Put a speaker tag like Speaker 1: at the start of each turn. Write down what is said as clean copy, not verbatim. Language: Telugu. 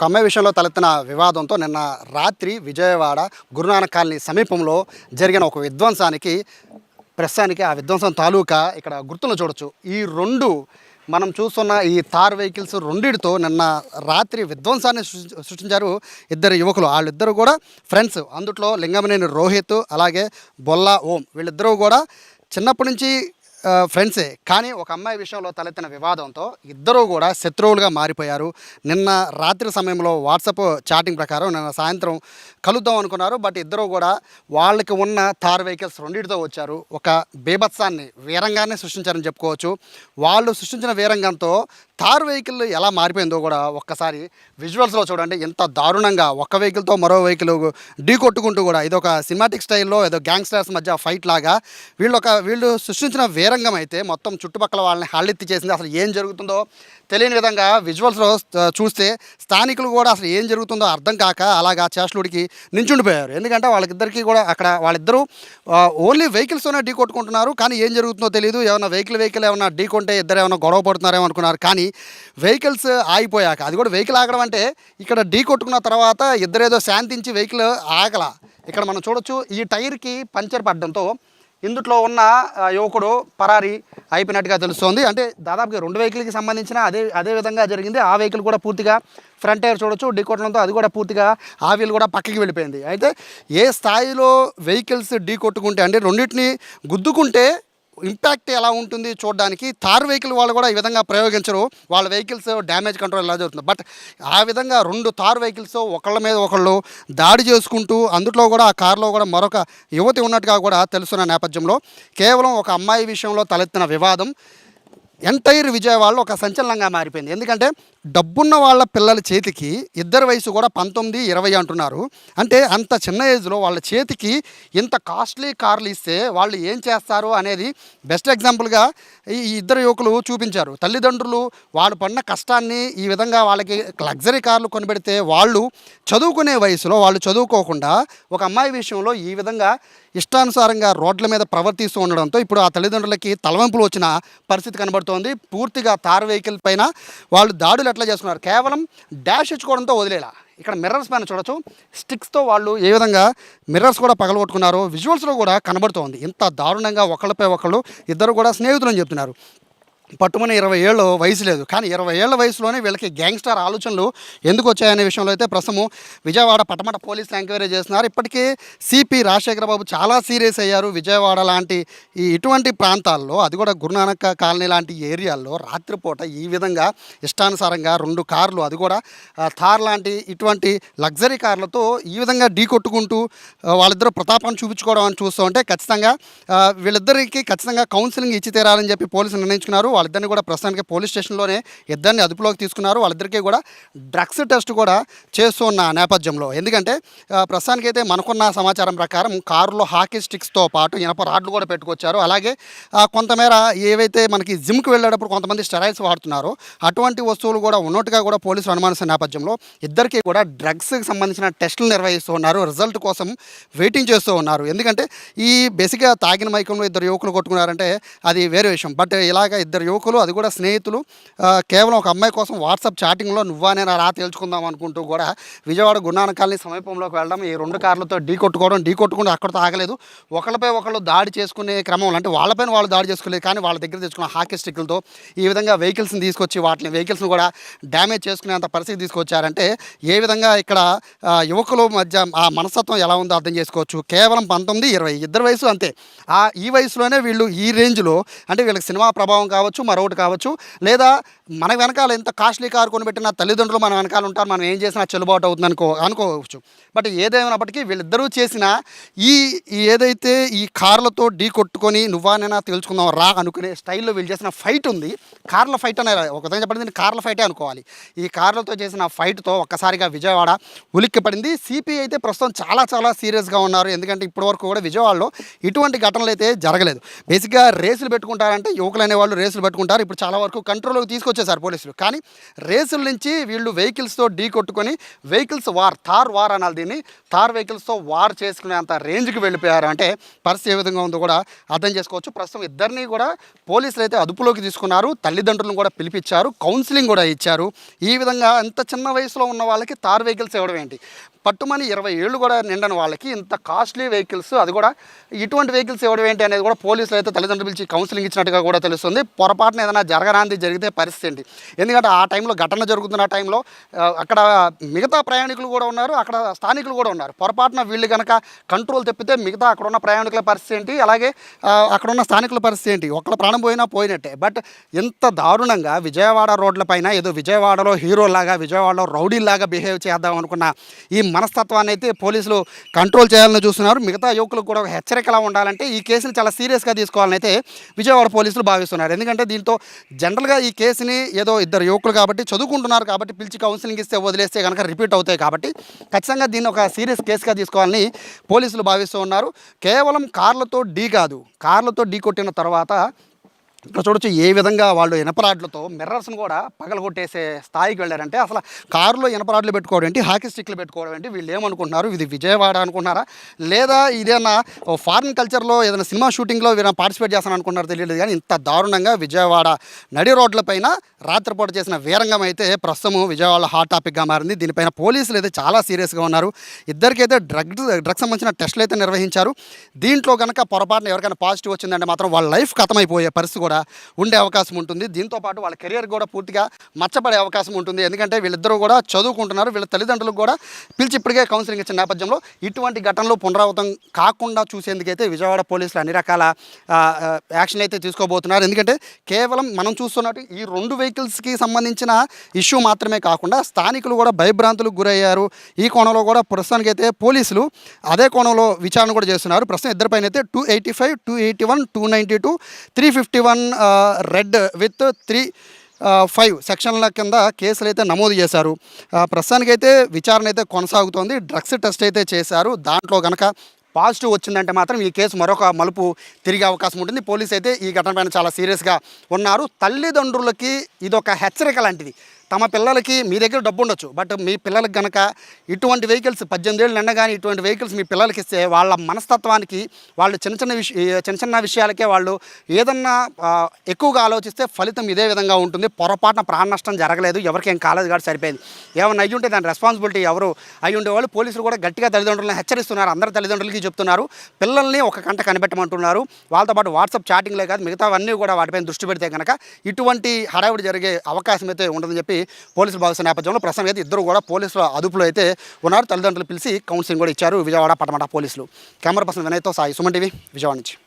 Speaker 1: ఒక అమ్మాయి విషయంలో తలెత్తిన వివాదంతో నిన్న రాత్రి విజయవాడ గురునానక్ కాలనీ సమీపంలో జరిగిన ఒక విధ్వంసానికి ప్రస్తుతానికి ఆ విధ్వంసం తాలూకా ఇక్కడ గుర్తులను చూడొచ్చు. ఈ రెండు మనం చూస్తున్న ఈ థార్ వెహికల్స్ రెండిటితో నిన్న రాత్రి విధ్వంసాన్ని సృష్టించారు ఇద్దరు యువకులు. వాళ్ళిద్దరూ కూడా ఫ్రెండ్స్. అందుట్లో లింగమనేని రోహిత్ అలాగే బొల్లా ఓం వీళ్ళిద్దరూ కూడా చిన్నప్పటి నుంచి ఫ్రెండ్సే. కానీ ఒక అమ్మాయి విషయంలో తలెత్తిన వివాదంతో ఇద్దరూ కూడా శత్రువులుగా మారిపోయారు. నిన్న రాత్రి సమయంలో వాట్సాప్ చాటింగ్ ప్రకారం నిన్న సాయంత్రం కలుద్దాం అనుకున్నారు. బట్ ఇద్దరూ కూడా వాళ్ళకి ఉన్న థార్ వెహికల్స్ రెండింటితో వచ్చారు. ఒక బీభత్సాన్ని వీరంగానే సృష్టించారని చెప్పుకోవచ్చు. వాళ్ళు సృష్టించిన వీరంగంతో థార్ వెహికల్ ఎలా మారిపోయిందో కూడా ఒక్కసారి విజువల్స్లో చూడండి. ఎంత దారుణంగా ఒక వెహికల్తో మరో వెహికల్ ఢీ కొట్టుకుంటూ కూడా ఇదొక సినిమాటిక్ స్టైల్లో ఏదో గ్యాంగ్స్టర్స్ మధ్య ఫైట్ లాగా వీళ్ళు సృష్టించిన వీరంగం అయితే మొత్తం చుట్టుపక్కల వాళ్ళని హళ్ళెత్తి చేసింది. అసలు ఏం జరుగుతుందో తెలియని విధంగా విజువల్స్లో చూస్తే స్థానికులు కూడా అసలు ఏం జరుగుతుందో అర్థం కాక అలాగా చేష్టలుడికి నించుండిపోయారు. ఎందుకంటే వాళ్ళిద్దరికీ కూడా అక్కడ వాళ్ళిద్దరూ ఓన్లీ వెహికల్స్తోనే ఢీ కొట్టుకుంటున్నారు. కానీ ఏం జరుగుతుందో తెలియదు. ఏమైనా వెహికల్ ఏమైనా ఢీ కొంటే ఇద్దరు ఏమైనా గొడవ పడుతున్నారేమో అనుకున్నారు. కానీ వెహికల్స్ ఆగిపోయాక, అది కూడా వెహికల్ ఆగడం అంటే ఇక్కడ ఢీ కొట్టుకున్న తర్వాత ఇద్దరేదో శాంతించి వెహికల్ ఆగల. ఇక్కడ మనం చూడొచ్చు ఈ టైర్కి పంచర్ పడడంతో ఇందులో ఉన్న యువకుడు పరారీ అయిపోయినట్టుగా తెలుస్తోంది. అంటే దాదాపుగా రెండు వెహికల్కి సంబంధించిన అదే విధంగా జరిగింది. ఆ వెహికల్ కూడా పూర్తిగా ఫ్రంట్ టైర్ చూడొచ్చు ఢీ కొట్టడంతో అది కూడా పూర్తిగా ఆ వీల్ కూడా పక్కకి వెళ్ళిపోయింది. అయితే ఏ స్థాయిలో వెహికల్స్ ఢీ కొట్టుకుంటే అంటే రెండింటిని గుద్దుకుంటే ఇంపాక్ట్ ఎలా ఉంటుంది చూడడానికి థార్ వెహికల్ వాళ్ళు కూడా ఈ విధంగా ప్రయోగించరు. వాళ్ళ వెహికల్స్ డ్యామేజ్ కంట్రోల్ ఎలా జరుగుతుంది. బట్ ఆ విధంగా రెండు థార్ వెహికల్స్ ఒకళ్ళ మీద ఒకళ్ళు దాడి చేసుకుంటూ అందులో కూడా ఆ కారులో కూడా మరొక యువతి ఉన్నట్టుగా కూడా తెలుస్తున్న నేపథ్యంలో కేవలం ఒక అమ్మాయి విషయంలో తలెత్తిన వివాదం ఎంటైర్ విజయవాడలో ఒక సంచలనంగా మారిపోయింది. ఎందుకంటే డబ్బున్న వాళ్ళ పిల్లల చేతికి ఇద్దరి వయసు కూడా 19, 20 అంటున్నారు. అంటే అంత చిన్న ఏజ్లో వాళ్ళ చేతికి ఇంత కాస్ట్లీ కార్లు ఇస్తే వాళ్ళు ఏం చేస్తారు అనేది బెస్ట్ ఎగ్జాంపుల్గా ఈ ఇద్దరు యువకులు చూపించారు. తల్లిదండ్రులు వాళ్ళు పడిన కష్టాన్ని ఈ విధంగా వాళ్ళకి లగ్జరీ కార్లు కొనిపెడితే వాళ్ళు చదువుకునే వయసులో వాళ్ళు చదువుకోకుండా ఒక అమ్మాయి విషయంలో ఈ విధంగా ఇష్టానుసారంగా రోడ్ల మీద ప్రవర్తిస్తూ ఉండడంతో ఇప్పుడు ఆ తల్లిదండ్రులకి తలవంపులు వచ్చిన పరిస్థితి కనబడుతోంది. పూర్తిగా థార్ వెహికల్ పైన వాళ్ళు దాడులు ఎట్లా చేసుకున్నారు, కేవలం డాష్ ఇచ్చుకోవడంతో వదిలేలా. ఇక్కడ మిర్రర్స్ పైన చూడొచ్చు స్టిక్స్తో వాళ్ళు ఏ విధంగా మిర్రర్స్ కూడా పగలగొట్టుకున్నారో విజువల్స్లో కూడా కనబడుతోంది. ఇంత దారుణంగా ఒకళ్ళపై ఒకళ్ళు ఇద్దరు కూడా స్నేహితులని చెప్తున్నారు. పట్టుమని 20 ఏళ్ళు వయసు లేదు. కానీ 20 ఏళ్ల వయసులోనే వీళ్ళకి గ్యాంగ్స్టర్ ఆలోచనలు ఎందుకు వచ్చాయనే విషయంలో అయితే ప్రస్తుతం విజయవాడ పట్టమట పోలీసులు ఎంక్వైరీ చేస్తున్నారు. ఇప్పటికే సిపి రాజశేఖర బాబు చాలా సీరియస్ అయ్యారు. విజయవాడ లాంటి ఇటువంటి ప్రాంతాల్లో, అది కూడా గురునానక్ కాలనీ లాంటి ఏరియాల్లో రాత్రిపూట ఈ విధంగా ఇష్టానుసారంగా రెండు కార్లు, అది కూడా థార్ లాంటి ఇటువంటి లగ్జరీ కార్లతో ఈ విధంగా ఢీ కొట్టుకుంటూ వాళ్ళిద్దరూ ప్రతాపాన్ని చూపించుకోవడం అని చూస్తూ ఉంటే ఖచ్చితంగా వీళ్ళిద్దరికి ఖచ్చితంగా కౌన్సిలింగ్ ఇచ్చి తీరాలని చెప్పి పోలీసులు నిర్ణయించుకున్నారు. వాళ్ళిద్దరిని కూడా ప్రస్తుతానికి పోలీస్ స్టేషన్లోనే ఇద్దరిని అదుపులోకి తీసుకున్నారు. వాళ్ళిద్దరికీ కూడా డ్రగ్స్ టెస్ట్ కూడా చేస్తూ ఉన్న నేపథ్యంలో, ఎందుకంటే ప్రస్తుతానికి అయితే మనకున్న సమాచారం ప్రకారం కారులో హాకీ స్టిక్స్తో పాటు ఇనప రాడ్లు కూడా పెట్టుకొచ్చారు. అలాగే కొంతమేర ఏవైతే మనకి జిమ్కి వెళ్ళేటప్పుడు కొంతమంది స్టెరాయిడ్స్ వాడుతున్నారో అటువంటి వస్తువులు కూడా ఉన్నట్టుగా కూడా పోలీసులు అనుమానిస్తున్న నేపథ్యంలో ఇద్దరికీ కూడా డ్రగ్స్కి సంబంధించిన టెస్టులు నిర్వహిస్తూ ఉన్నారు. రిజల్ట్ కోసం వెయిటింగ్ చేస్తూ ఉన్నారు. ఎందుకంటే ఈ బేసిక్గా తాగిన మైకంలో ఇద్దరు యువకులు కొట్టుకున్నారంటే అది వేరే విషయం. బట్ ఇలాగ ఇద్దరు యువకులు, అది కూడా స్నేహితులు, కేవలం ఒక అమ్మాయి కోసం వాట్సాప్ చాటింగ్లో నువ్వా నేను రా తేల్చుకుందాం అనుకుంటూ కూడా విజయవాడ గురునానక్ కాలనీ సమీపంలోకి వెళ్ళడం, ఈ రెండు కార్లతో ఢీ కొట్టుకుంటూ అక్కడితో ఆగలేదు. ఒకళ్ళపై ఒకళ్ళు దాడి చేసుకునే క్రమంలో, అంటే వాళ్ళపైన వాళ్ళు దాడి చేసుకోలేదు కానీ వాళ్ళ దగ్గర తెచ్చుకున్న హాకీ స్టిక్లతో ఈ విధంగా వెహికల్స్ని తీసుకొచ్చి వెహికల్స్ని కూడా డ్యామేజ్ చేసుకునేంత పరిస్థితి తీసుకొచ్చారంటే ఏ విధంగా ఇక్కడ యువకుల మధ్య ఆ మనస్తత్వం ఎలా ఉందో అర్థం చేసుకోవచ్చు. కేవలం 19, 20 ఇద్దరు వయసు అంతే. ఈ వయసులోనే వీళ్ళు ఈ రేంజ్లో, అంటే వీళ్ళకి సినిమా ప్రభావం కావచ్చు, మరొకటి కావచ్చు, లేదా మన వెనకాల ఎంత కాస్ట్లీ కారు కొనిపెట్టిన తల్లిదండ్రులు మన వెనకాల ఉంటారు, మనం ఏం చేసినా చెల్లుబాటు అవుతుంది అనుకోవచ్చు. బట్ ఏదేమైనప్పటికీ వీళ్ళిద్దరూ చేసిన ఏదైతే ఈ కార్లతో ఢీ కొట్టుకొని నువ్వానైనా తెలుసుకుందాం రా అనుకునే స్టైల్లో వీళ్ళు చేసిన ఫైట్ ఉంది. కార్ల ఫైట్ అనే ఒక విధంగా చెప్పండి, దీన్ని కార్ల ఫైటే అనుకోవాలి. ఈ కార్లతో చేసిన ఫైట్తో ఒక్కసారిగా విజయవాడ ఉలిక్కి పడింది. సిపి అయితే ప్రస్తుతం చాలా చాలా సీరియస్గా ఉన్నారు. ఎందుకంటే ఇప్పటివరకు కూడా విజయవాడలో ఇటువంటి ఘటనలు అయితే జరగలేదు. బేసిక్గా రేసులు పెట్టుకుంటారంటే యువకులు అనేవాళ్ళు రేసులు పట్టుకుంటారు. ఇప్పుడు చాలా వరకు కంట్రోల్లోకి తీసుకొచ్చేసారు పోలీసులు. కానీ రేసుల నుంచి వీళ్ళు వెహికల్స్తో ఢీ కొట్టుకొని వెహికల్స్ వార్, థార్ వార్ అనాలి దీన్ని, థార్ వెహికల్స్తో వార్ చేసుకునే అంత రేంజ్కి వెళ్ళిపోయారు. అంటే పరిస్థితి ఏ విధంగా ఉందో కూడా అర్థం చేసుకోవచ్చు. ప్రస్తుతం ఇద్దరిని కూడా పోలీసులు అయితే అదుపులోకి తీసుకున్నారు. తల్లిదండ్రులను కూడా పిలిపించారు, కౌన్సిలింగ్ కూడా ఇచ్చారు. ఈ విధంగా అంత చిన్న వయసులో ఉన్న వాళ్ళకి థార్ వెహికల్స్ ఇవ్వడం ఏంటి, పట్టుమని 20 ఏళ్ళు కూడా నిండని వాళ్ళకి ఇంత కాస్ట్లీ వెహికల్స్, అది కూడా ఇటువంటి వెహికల్స్ ఇవ్వడం ఏంటి అనేది కూడా పోలీసులు అయితే తల్లిదండ్రులు పిలిచి కౌన్సిలింగ్ ఇచ్చినట్టుగా కూడా తెలుస్తుంది. పొరపాటున ఏదైనా జరగరాంది జరిగితే పరిస్థితి ఏంటి, ఎందుకంటే ఆ టైంలో ఘటన జరుగుతున్న టైంలో అక్కడ మిగతా ప్రయాణికులు కూడా ఉన్నారు, అక్కడ స్థానికులు కూడా ఉన్నారు. పొరపాటున వీళ్ళు కనుక కంట్రోల్ తప్పితే మిగతా అక్కడ ఉన్న ప్రయాణికుల పరిస్థితి ఏంటి, అలాగే అక్కడ ఉన్న స్థానికుల పరిస్థితి ఏంటి, ఒక్కళ్ళ ప్రాణం పోయినా పోయినట్టే. బట్ ఇంత దారుణంగా విజయవాడ రోడ్లపైన ఏదో విజయవాడలో హీరోలాగా, విజయవాడలో రౌడీలాగా బిహేవ్ చేద్దాం అనుకున్న ఈ మనస్తత్వాన్ని అయితే పోలీసులు కంట్రోల్ చేయాలని చూస్తున్నారు. మిగతా యువకులకు కూడా ఒక హెచ్చరికలా ఉండాలంటే ఈ కేసుని చాలా సీరియస్గా తీసుకోవాలని అయితే విజయవాడ పోలీసులు భావిస్తున్నారు. ఎందుకంటే దీంతో జనరల్గా ఈ కేసుని ఏదో ఇద్దరు యువకులు కాబట్టి చదువుకుంటున్నారు కాబట్టి పిలిచి కౌన్సిలింగ్ ఇస్తే వదిలేస్తే కనుక రిపీట్ అవుతాయి కాబట్టి ఖచ్చితంగా దీన్ని ఒక సీరియస్ కేసుగా తీసుకోవాలని పోలీసులు భావిస్తూ ఉన్నారు. కేవలం కార్లతో ఢీ కాదు, కార్లతో ఢీ కొట్టిన తర్వాత ఇక్కడ చూడొచ్చు ఏ విధంగా వాళ్ళు ఇనపరాడ్లతో మిర్రర్స్ను కూడా పగలగొట్టేసే స్థాయికి వెళ్ళారంటే అసలు కారులో ఇనపరాడ్లు పెట్టుకోవడం ఏంటి, హాకీ స్టిక్లు పెట్టుకోవడం ఏంటి, వీళ్ళు ఏమనుకుంటున్నారు, ఇది విజయవాడ అనుకుంటున్నారా లేదా ఇదేనా ఫారిన్ కల్చర్లో ఏదైనా సినిమా షూటింగ్లో వీళ్ళని పార్టిసిపేట్ చేస్తాను అనుకుంటున్నారో తెలియదు. కానీ ఇంత దారుణంగా విజయవాడ నడి రోడ్లపైన రాత్రిపూట చేసిన వీరంగం అయితే ప్రస్తుతం విజయవాడ హాట్ టాపిక్గా మారింది. దీనిపైన పోలీసులు అయితే చాలా సీరియస్గా ఉన్నారు. ఇద్దరికైతే డ్రగ్స్ సంబంధించిన టెస్టులు అయితే నిర్వహించారు. దీంట్లో కనుక పొరపాటున ఎవరికైనా పాజిటివ్ వచ్చిందంటే మాత్రం వాళ్ళ లైఫ్ ఖతమైపోయే పరిస్థితి కూడా ఉండే అవకాశం ఉంటుంది. దీంతోపాటు వాళ్ళ కెరియర్ కూడా పూర్తిగా మచ్చపడే అవకాశం ఉంటుంది. ఎందుకంటే వీళ్ళిద్దరూ కూడా చదువుకుంటున్నారు. వీళ్ళ తల్లిదండ్రులకు కూడా పిలిచి ఇప్పటికే కౌన్సిలింగ్ ఇచ్చిన నేపథ్యంలో ఇటువంటి ఘటనలు పునరావృతం కాకుండా చూసేందుకైతే విజయవాడ పోలీసులు అన్ని రకాల యాక్షన్ అయితే తీసుకోబోతున్నారు. ఎందుకంటే కేవలం మనం చూస్తున్నట్టు ఈ 2 వెహికల్స్కి సంబంధించిన ఇష్యూ మాత్రమే కాకుండా స్థానికులు కూడా భయభ్రాంతులకు గురయ్యారు. ఈ కోణంలో కూడా ప్రస్తుతానికైతే పోలీసులు అదే కోణంలో విచారణ కూడా చేస్తున్నారు. ప్రస్తుతం ఇద్దరిపైన అయితే 285, 281, 292, 351 రెడ్ విత్ 3-5 సెక్షన్ల కింద కేసులు అయితే నమోదు చేశారు. ప్రస్తుతానికైతే విచారణ అయితే కొనసాగుతోంది. డ్రగ్స్ టెస్ట్ అయితే చేశారు. దాంట్లో కనుక పాజిటివ్ వచ్చిందంటే మాత్రం ఈ కేసు మరొక మలుపు తిరిగే అవకాశం ఉంటుంది. పోలీసు అయితే ఈ ఘటన పైన చాలా సీరియస్గా ఉన్నారు. తల్లిదండ్రులకి ఇదొక హెచ్చరిక లాంటిది. తమ పిల్లలకి మీ దగ్గర డబ్బు ఉండొచ్చు, బట్ మీ పిల్లలకి కనుక ఇటువంటి వెహికల్స్ 18 ఏళ్ళు నిండగానే ఇటువంటి వెహికల్స్ మీ పిల్లలకి ఇస్తే వాళ్ళ మనస్తత్వానికి వాళ్ళు చిన్న చిన్న విషయాలకే వాళ్ళు ఏదన్నా ఎక్కువగా ఆలోచిస్తే ఫలితం ఇదే విధంగా ఉంటుంది. పొరపాటున ప్రాణ నష్టం జరగలేదు, ఎవరికేం కాలేదు కాబట్టి సరిపోయింది. ఏమన్నా అయ్యి ఉంటే దాని రెస్పాన్సిబిలిటీ ఎవరు అయ్యి ఉండేవాళ్ళు. పోలీసులు కూడా గట్టిగా తల్లిదండ్రులను హెచ్చరిస్తున్నారు. అందరు తల్లిదండ్రులకి చెప్తున్నారు, పిల్లల్ని ఒక కంట కనిపెట్టమంటున్నారు. వాళ్ళతో పాటు వాట్సాప్ చాటింగ్లే కాదు మిగతావన్నీ కూడా వాటిపైన దృష్టి పెడితే కనుక ఇటువంటి హడావిడి జరిగే అవకాశం అయితే ఉండదని చెప్పి పోలీసులు భావిస్తున్న నేపథ్యంలో ప్రస్తుతం అయితే ఇద్దరు కూడా పోలీసుల అదుపులో అయితే ఉన్నారు. తల్లిదండ్రులు పిలిచి కౌన్సిలింగ్ కూడా ఇచ్చారు విజయవాడ పటమట పోలీసులు. కెమెరా పర్సన్ వినయ్తో సాయి, సుమన్ టీవీ, విజయవాడ నుంచి.